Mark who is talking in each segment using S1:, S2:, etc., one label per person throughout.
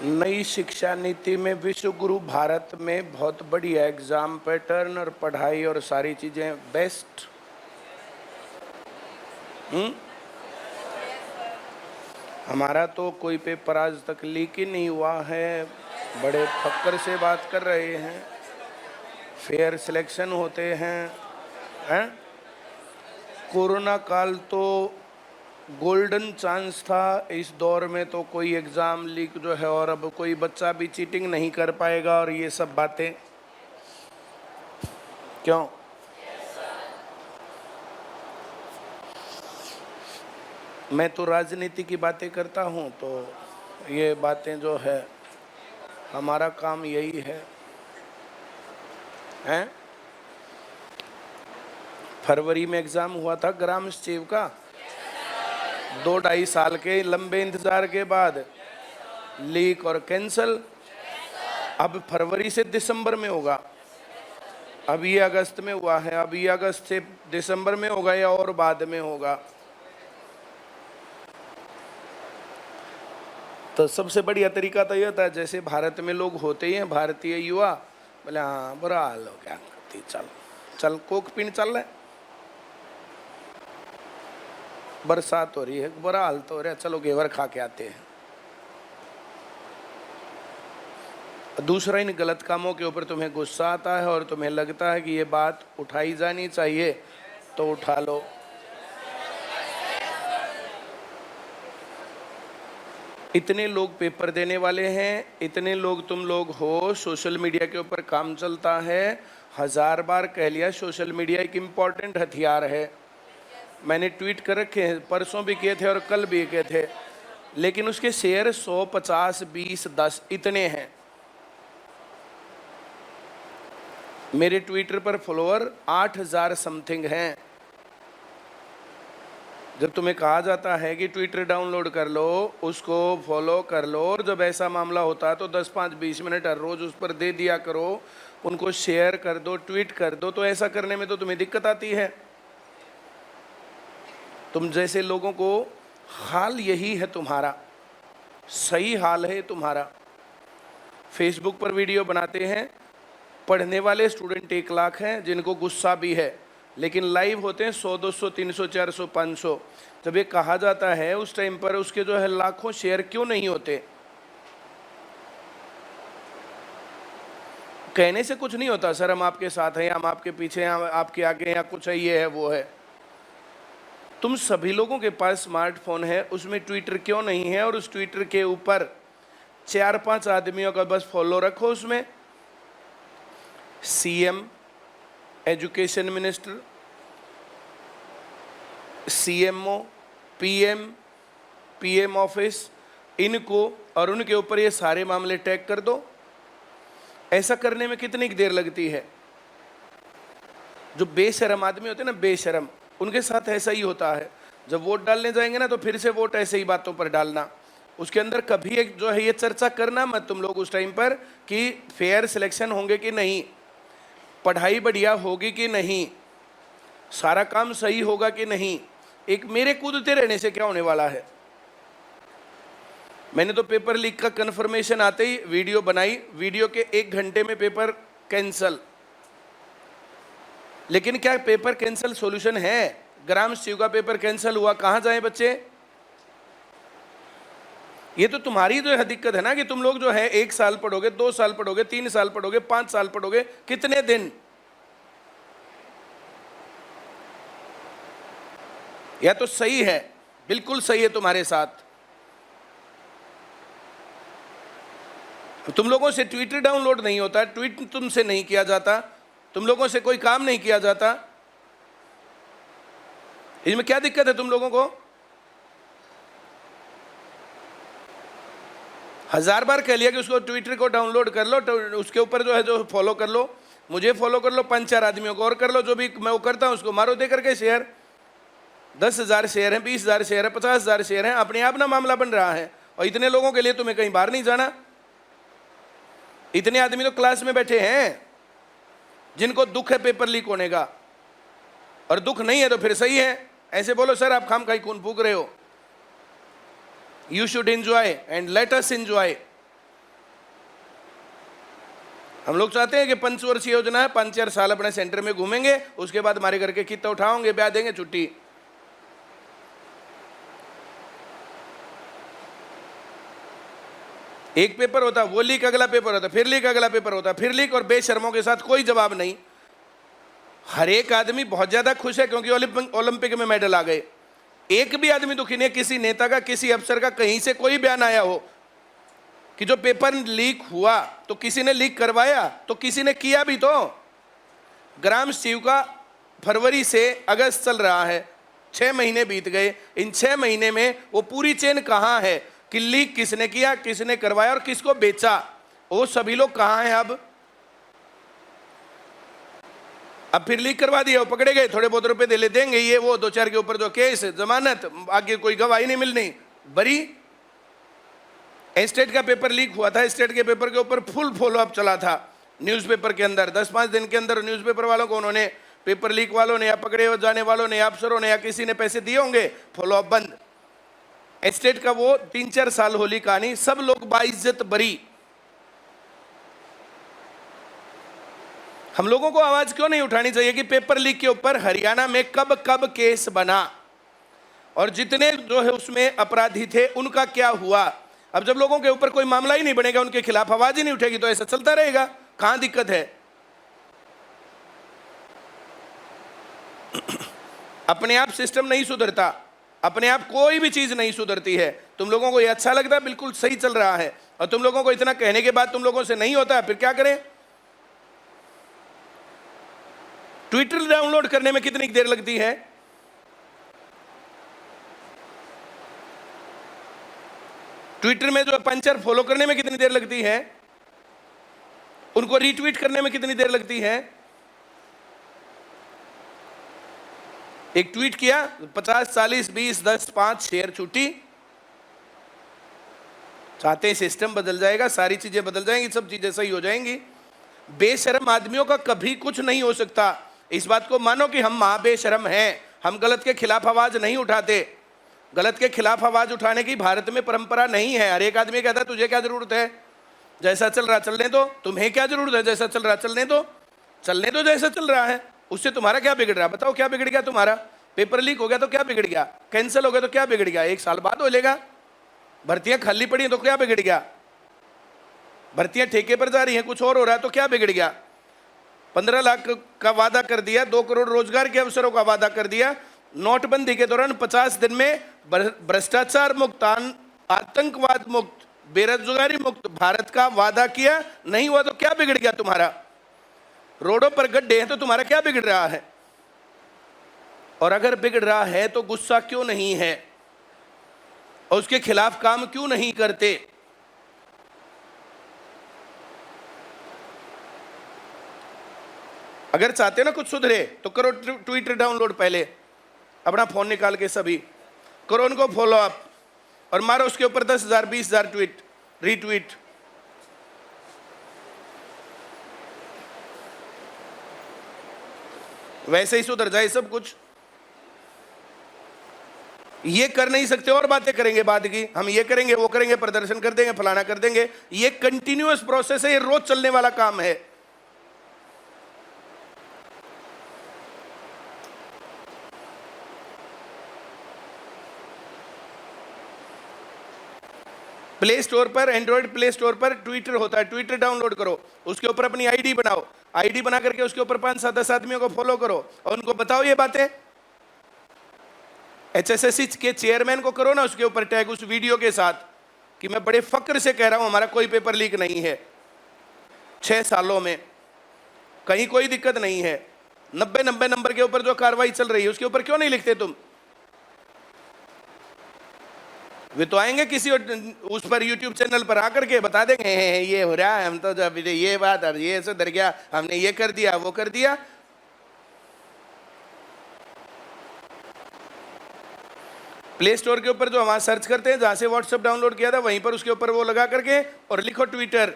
S1: नई शिक्षा नीति में विश्व गुरु भारत में बहुत बढ़िया एग्जाम पैटर्न और पढ़ाई और सारी चीजें बेस्ट। हमारा तो कोई पेपर आज तक लीक ही नहीं हुआ है। बड़े फक्कर से बात कर रहे हैं, फेयर सिलेक्शन होते हैं। कोरोना काल तो गोल्डन चांस था, इस दौर में तो कोई एग्ज़ाम लीक जो है और अब कोई बच्चा भी चीटिंग नहीं कर पाएगा और ये सब बातें क्यों? मैं तो राजनीति की बातें करता हूँ, तो ये बातें जो है हमारा काम यही है। फरवरी में एग्ज़ाम हुआ था ग्राम सचिव का, 2-2.5 साल के लंबे इंतजार के बाद लीक और कैंसल। अब फरवरी से दिसंबर में होगा, अब ये अगस्त में हुआ है, अब ये अगस्त से दिसंबर में होगा या और बाद में होगा। तो सबसे बढ़िया तरीका तो यह था, जैसे भारत में लोग होते ही हैं, भारतीय युवा बोले हाँ बुरा हाल हो गया, चल चल कोक पीने चल रहे, बरसात हो रही है, बुरा हाल तो हो रहा है, चलो घेवर खा के आते हैं। दूसरा, इन गलत कामों के ऊपर तुम्हें गुस्सा आता है और तुम्हें लगता है कि ये बात उठाई जानी चाहिए, तो उठा लो। इतने लोग पेपर देने वाले हैं, इतने लोग तुम लोग हो, सोशल मीडिया के ऊपर काम चलता है। 1000 बार कह लिया, सोशल मीडिया एक इम्पॉर्टेंट हथियार है। मैंने ट्वीट कर रखे हैं, परसों भी किए थे और कल भी किए थे, लेकिन उसके शेयर 100, 50, 20, 10 इतने हैं। मेरे ट्विटर पर फॉलोअर 8000 समथिंग हैं। जब तुम्हें कहा जाता है कि ट्विटर डाउनलोड कर लो, उसको फॉलो कर लो, और जब ऐसा मामला होता है तो 10, 5, 20 मिनट हर रोज उस पर दे दिया करो, उनको शेयर कर दो, ट्वीट कर दो, तो ऐसा करने में तो तुम्हें दिक्कत आती है। तुम जैसे लोगों को हाल यही है तुम्हारा, सही हाल है तुम्हारा। फेसबुक पर वीडियो बनाते हैं, पढ़ने वाले स्टूडेंट 1 लाख हैं जिनको गुस्सा भी है, लेकिन लाइव होते हैं 100, 200, 300, 400, 500। जब ये कहा जाता है उस टाइम पर उसके जो है लाखों शेयर क्यों नहीं होते? कहने से कुछ नहीं होता, सर हम आपके साथ हैं, हम आपके पीछे हैं, आपके आगे हैं, कुछ है, ये है वो है। तुम सभी लोगों के पास स्मार्टफोन है, उसमें ट्विटर क्यों नहीं है? और उस ट्विटर के ऊपर 4-5 आदमियों का बस फॉलो रखो। उसमें CM, education minister, CMO, PM office, इनको और उनके ऊपर ये सारे मामले टैग कर दो। ऐसा करने में कितनी देर लगती है? जो बेशरम आदमी होते हैं ना, बेशरम, उनके साथ ऐसा ही होता है। जब वोट डालने जाएंगे ना, तो फिर से वोट ऐसे ही बातों पर डालना। उसके अंदर कभी एक जो है ये चर्चा करना मत तुम लोग उस टाइम पर कि फेयर सिलेक्शन होंगे कि नहीं, पढ़ाई बढ़िया होगी कि नहीं, सारा काम सही होगा कि नहीं। एक मेरे कूदते रहने से क्या होने वाला है? मैंने तो पेपर लीक का कंफर्मेशन आते ही वीडियो बनाई, वीडियो के 1 घंटे में पेपर कैंसल। लेकिन क्या पेपर कैंसल सॉल्यूशन है? ग्राम सचिव का पेपर कैंसल हुआ, कहां जाएं बच्चे? ये तो तुम्हारी जो है दिक्कत है ना, कि तुम लोग जो है 1 साल पढ़ोगे, 2 साल पढ़ोगे, 3 साल पढ़ोगे, 5 साल पढ़ोगे, कितने दिन? या तो सही है, बिल्कुल सही है तुम्हारे साथ। तुम लोगों से ट्विटर डाउनलोड नहीं होता, ट्वीट तुमसे नहीं किया जाता, तुम लोगों से कोई काम नहीं किया जाता, इसमें क्या दिक्कत है तुम लोगों को? 1000 बार कह लिया कि उसको ट्विटर को डाउनलोड कर लो, तो उसके ऊपर जो है जो फॉलो कर लो, मुझे फॉलो कर लो, 5-4 आदमियों को और कर लो, जो भी मैं वो करता हूं उसको मारो दे करके शेयर। 10,000 शेयर हैं, 20,000 शेयर है, 50,000 शेयर हैं, अपने आप ना मामला बन रहा है। और इतने लोगों के लिए तुम्हें कहीं बाहर नहीं जाना। इतने आदमी तो क्लास में बैठे हैं जिनको दुख है पेपर लीक होने का, और दुख नहीं है तो फिर सही है। ऐसे बोलो सर आप खाम खाई खून फूक रहे हो। You should enjoy and let us enjoy. हम लोग चाहते हैं कि पंचवर्षीय योजना है, 5-4 साल अपने सेंटर में घूमेंगे, उसके बाद हमारे घर के कितना उठाओगे, ब्याह देंगे, छुट्टी। एक पेपर होता, वो लीक, अगला पेपर होता, फिर लीक, अगला पेपर होता, फिर लीक, और बेशर्मों के साथ कोई जवाब नहीं। हर एक आदमी बहुत ज्यादा खुश है क्योंकि ओलंपिक में मेडल आ गए। एक भी आदमी दुखी नहीं है, किसी नेता का, किसी अफसर का कहीं से कोई बयान आया हो कि जो पेपर लीक हुआ तो किसी ने लीक करवाया, तो किसी ने किया भी तो। ग्राम शिव का फरवरी से अगस्त चल रहा है, 6 महीने बीत गए। इन 6 महीने में वो पूरी चेन कहाँ है कि लीक किसने किया, किसने करवाया और किसको बेचा, वो सभी लोग कहाँ हैं अब फिर लीक करवा दिया, वो पकड़े गए, थोड़े बहुत रुपए दे देंगे, ये वो 2-4 के ऊपर जो केस, जमानत, आगे कोई गवाही नहीं मिलनी, बरी। स्टेट का पेपर लीक हुआ था, स्टेट के पेपर के ऊपर फुल फॉलोअप चला था न्यूज़पेपर के अंदर। 10-5 दिन के अंदर न्यूज़पेपर वालों को, उन्होंने पेपर लीक वालों ने या पकड़े जाने वालों ने या अफसरों ने या किसी ने पैसे दिए होंगे, फॉलोअप बंद। स्टेट का वो 3-4 साल होली कहानी, सब लोग बाइज्जत बरी। हम लोगों को आवाज क्यों नहीं उठानी चाहिए कि पेपर लीक के ऊपर हरियाणा में कब कब केस बना और जितने जो है उसमें अपराधी थे उनका क्या हुआ। अब जब लोगों के ऊपर कोई मामला ही नहीं बनेगा, उनके खिलाफ आवाज ही नहीं उठेगी, तो ऐसा चलता रहेगा। कहां दिक्कत है? अपने आप सिस्टम नहीं सुधरता, अपने आप कोई भी चीज नहीं सुधरती है। तुम लोगों को ये अच्छा लगता है बिल्कुल सही चल रहा है, और तुम लोगों को इतना कहने के बाद तुम लोगों से नहीं होता है, फिर क्या करें? ट्विटर डाउनलोड करने में कितनी देर लगती है? ट्विटर में जो पंचर फॉलो करने में कितनी देर लगती है? उनको रीट्वीट करने में कितनी देर लगती है? एक ट्वीट किया, 50, 40, 20, 10, 5 शेयर छुट्टी। चाहते हैं सिस्टम बदल जाएगा, सारी चीजें बदल जाएंगी, सब चीजें सही हो जाएंगी। बेशर्म आदमियों का कभी कुछ नहीं हो सकता। इस बात को मानो कि हम बेशर्म हैं, हम गलत के खिलाफ आवाज नहीं उठाते। गलत के खिलाफ आवाज उठाने की भारत में परंपरा नहीं है। हर एक आदमी कहता है तुझे क्या जरूरत है, जैसा चल रहा चलने दो, तुम्हें क्या जरूरत है, जैसा चल रहा चलने दो, चलने दो जैसा चल रहा है, उससे तुम्हारा क्या बिगड़ रहा है? बताओ क्या बिगड़ गया तुम्हारा? पेपर लीक हो गया तो क्या बिगड़ गया? कैंसिल हो गया तो क्या बिगड़ गया? 1 साल बाद हो लेगा। भर्तियां खाली पड़ी हैं तो क्या बिगड़ गया? भर्तियां ठेके पर जा रही हैं, कुछ और हो रहा है तो क्या बिगड़ गया? 15 लाख का वादा कर दिया, 2 करोड़ रोजगार के अवसरों का वादा कर दिया, नोटबंदी के दौरान 50 दिन में भ्रष्टाचार मुक्त, आतंकवाद मुक्त, बेरोजगारी मुक्त भारत का वादा किया, नहीं हुआ तो क्या बिगड़ गया तुम्हारा? रोडों पर गड्ढे हैं तो तुम्हारा क्या बिगड़ रहा है? और अगर बिगड़ रहा है तो गुस्सा क्यों नहीं है और उसके खिलाफ काम क्यों नहीं करते? अगर चाहते ना कुछ सुधरे तो करो ट्विटर डाउनलोड, पहले अपना फोन निकाल के सभी करो उनको फॉलो अप और मारो उसके ऊपर 10,000 20,000 ट्वीट रीट्वीट। वैसे ही सुधर जाए सब कुछ। ये कर नहीं सकते और बातें करेंगे बाद की, हम ये करेंगे वो करेंगे, प्रदर्शन कर देंगे, फलाना कर देंगे। ये कंटिन्यूअस प्रोसेस है, ये रोज चलने वाला काम है। प्ले स्टोर पर, एंड्रॉइड प्ले स्टोर पर ट्विटर होता है, ट्विटर डाउनलोड करो, उसके ऊपर अपनी आईडी बनाओ, आईडी बना करके उसके ऊपर 5-7-10 आदमियों को फॉलो करो और उनको बताओ ये बातें। HSSC के चेयरमैन को करो ना उसके ऊपर टैग, उस वीडियो के साथ कि मैं बड़े फक्र से कह रहा हूं हमारा कोई पेपर लीक नहीं है, 6 सालों में कहीं कोई दिक्कत नहीं है। 90 नंबर के ऊपर जो कार्रवाई चल रही है उसके ऊपर क्यों नहीं लिखते तुम? वे तो आएंगे किसी उस पर यूट्यूब चैनल पर आकर के बता देंगे ये हो रहा है, हम तो जब ये बात और ये ऐसे डर गया, हमने ये कर दिया वो कर दिया। प्ले स्टोर के ऊपर जो वहां सर्च करते हैं, जहां से व्हाट्सएप डाउनलोड किया था वहीं पर उसके ऊपर वो लगा करके और लिखो ट्विटर।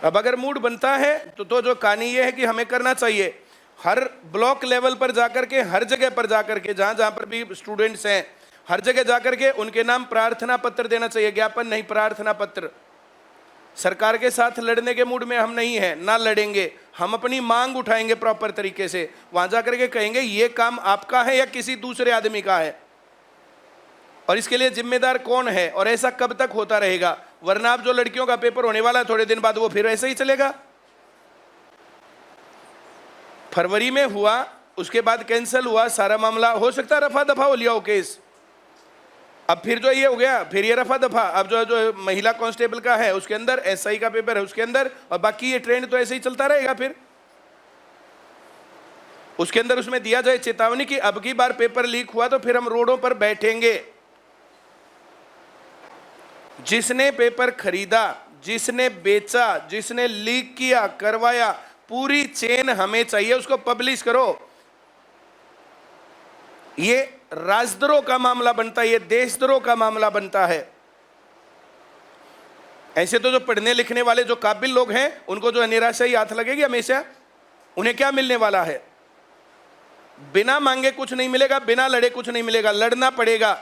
S1: अब अगर मूड बनता है तो जो कहानी ये है कि हमें करना चाहिए, हर ब्लॉक लेवल पर जाकर के, हर जगह पर जाकर के, जहां जहां पर भी स्टूडेंट्स हैं, हर जगह जाकर के उनके नाम प्रार्थना पत्र देना चाहिए, ज्ञापन नहीं, प्रार्थना पत्र। सरकार के साथ लड़ने के मूड में हम नहीं हैं, ना लड़ेंगे, हम अपनी मांग उठाएंगे प्रॉपर तरीके से, वहां जाकर के कहेंगे ये काम आपका है या किसी दूसरे आदमी का है, और इसके लिए जिम्मेदार कौन है, और ऐसा कब तक होता रहेगा। वरना अब जो लड़कियों का पेपर होने वाला है थोड़े दिन बाद, वो फिर ऐसे ही चलेगा। फरवरी में हुआ, उसके बाद कैंसिल हुआ सारा मामला, हो सकता है रफा दफा हो लिया हो केस। अब फिर जो ये हो गया, फिर ये रफा दफा, अब जो महिला कांस्टेबल का है उसके अंदर, एसआई का पेपर है उसके अंदर, और बाकी ये ट्रेंड तो ऐसे ही चलता रहेगा। फिर उसके अंदर उसमें दिया जाए चेतावनी कि अब की बार पेपर लीक हुआ तो फिर हम रोडों पर बैठेंगे। जिसने पेपर खरीदा, जिसने बेचा, जिसने लीक किया, करवाया, पूरी चेन हमें चाहिए, उसको पब्लिश करो। ये राजद्रोह का मामला बनता है, ये देशद्रोह का मामला बनता है। ऐसे तो जो पढ़ने लिखने वाले जो काबिल लोग हैं उनको जो निराशा ही हाथ लगेगी हमेशा। उन्हें क्या मिलने वाला है? बिना मांगे कुछ नहीं मिलेगा, बिना लड़े कुछ नहीं मिलेगा, लड़ना पड़ेगा।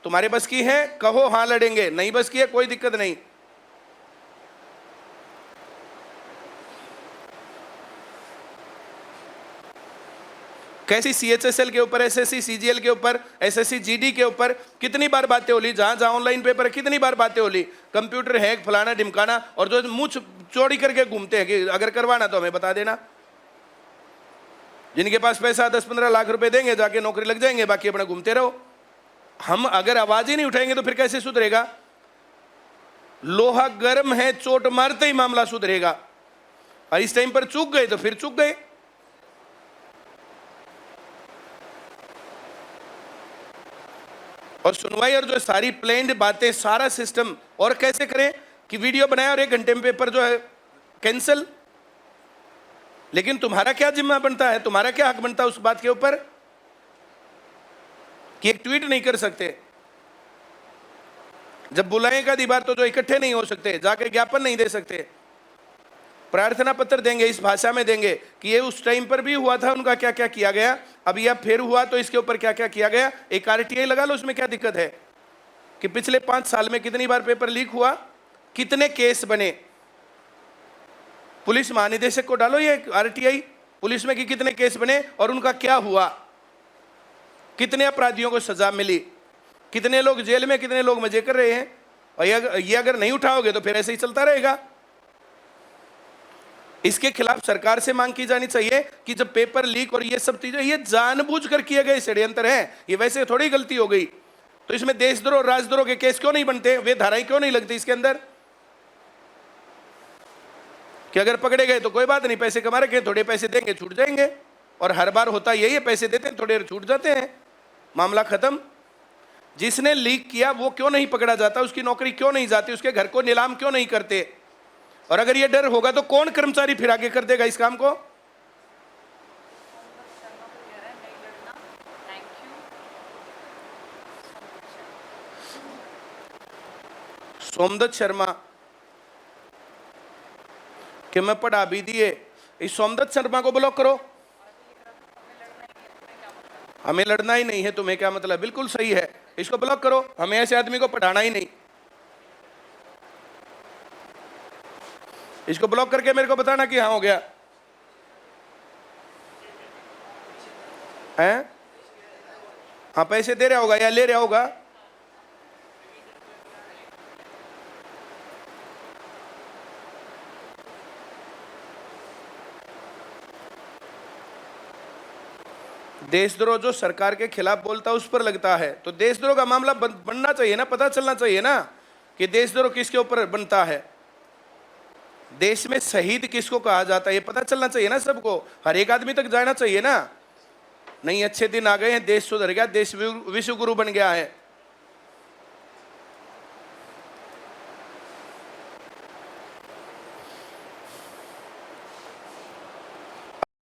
S1: तुम्हारे बस की है कहो हां लड़ेंगे, नहीं बस की है कोई दिक्कत नहीं। कैसी सीएचएसएल के ऊपर, एसएससी सीजीएल के ऊपर, एसएससी जीडी के ऊपर कितनी बार बातें होली, जहां जहां ऑनलाइन पेपर है कितनी बार बातें होली, कंप्यूटर हैक फलाना ढिमकाना, और जो मुंह चौड़ी करके घूमते हैं कि अगर करवाना तो हमें बता देना। जिनके पास पैसा 10-15 लाख रुपए देंगे जाके नौकरी लग जाएंगे, बाकी अपना घूमते रहो। हम अगर आवाज ही नहीं उठाएंगे तो फिर कैसे सुधरेगा? लोहा गर्म है, चोट मारते ही मामला सुधरेगा, और इस टाइम पर चूक गए तो फिर चूक गए। और सुनवाई और जो सारी प्लान्ड बातें, सारा सिस्टम, और कैसे करें कि वीडियो बनाए और 1 घंटे में पेपर जो है कैंसिल। लेकिन तुम्हारा क्या जिम्मा बनता है, तुम्हारा क्या हक बनता है उस बात के ऊपर कि एक ट्वीट नहीं कर सकते? जब बुलाएगा दीवार तो जो इकट्ठे नहीं हो सकते, जाके ज्ञापन नहीं दे सकते, प्रार्थना पत्र देंगे, इस भाषा में देंगे कि ये उस टाइम पर भी हुआ था, उनका क्या क्या किया गया, अब यह फिर हुआ तो इसके ऊपर क्या क्या किया गया। एक आरटीआई लगा लो, उसमें क्या दिक्कत है कि पिछले 5 साल में कितनी बार पेपर लीक हुआ, कितने केस बने। पुलिस महानिदेशक को डालो ये आरटीआई, पुलिस में कि कितने केस बने और उनका क्या हुआ, कितने अपराधियों को सजा मिली, कितने लोग जेल में, कितने लोग मजे कर रहे हैं। और ये अगर नहीं उठाओगे तो फिर ऐसे ही चलता रहेगा। इसके खिलाफ सरकार से मांग की जानी चाहिए कि जब पेपर लीक और ये सब चीजें, ये जानबूझकर किए गए षड्यंत्र हैं, ये वैसे थोड़ी गलती हो गई, तो इसमें देशद्रोह राजद्रोह के केस क्यों नहीं बनते, वे धाराएं क्यों नहीं लगती इसके अंदर कि अगर पकड़े गए तो कोई बात नहीं, पैसे कमा रखे, थोड़े पैसे देंगे छूट जाएंगे। और हर बार होता यही है, पैसे देते हैं थोड़े छूट जाते हैं, मामला खत्म। जिसने लीक किया वो क्यों नहीं पकड़ा जाता, उसकी नौकरी क्यों नहीं जाती, उसके घर को नीलाम क्यों नहीं करते? और अगर ये डर होगा तो कौन कर्मचारी फिर आगे कर देगा इस काम को? सोमदत्त शर्मा कि मैं पढ़ा भी दिए, इस सोमदत्त शर्मा को ब्लॉक करो। हमें लड़ना ही नहीं है, तुम्हें क्या मतलब? बिल्कुल सही है, इसको ब्लॉक करो, हमें ऐसे आदमी को पढ़ाना ही नहीं। इसको ब्लॉक करके मेरे को बताना कि हाँ हो गया है। हाँ पैसे दे रहा होगा या ले रहा होगा। देशद्रोह जो सरकार के खिलाफ बोलता है उस पर लगता है, तो देशद्रोह का मामला बनना चाहिए ना, पता चलना चाहिए ना कि देशद्रोह किसके ऊपर बनता है, देश में शहीद किसको कहा जाता है, ये पता चलना चाहिए ना सबको, हर एक आदमी तक जाना चाहिए ना। नहीं अच्छे दिन आ गए हैं, देश सुधर गया, देश विश्व गुरु बन गया है।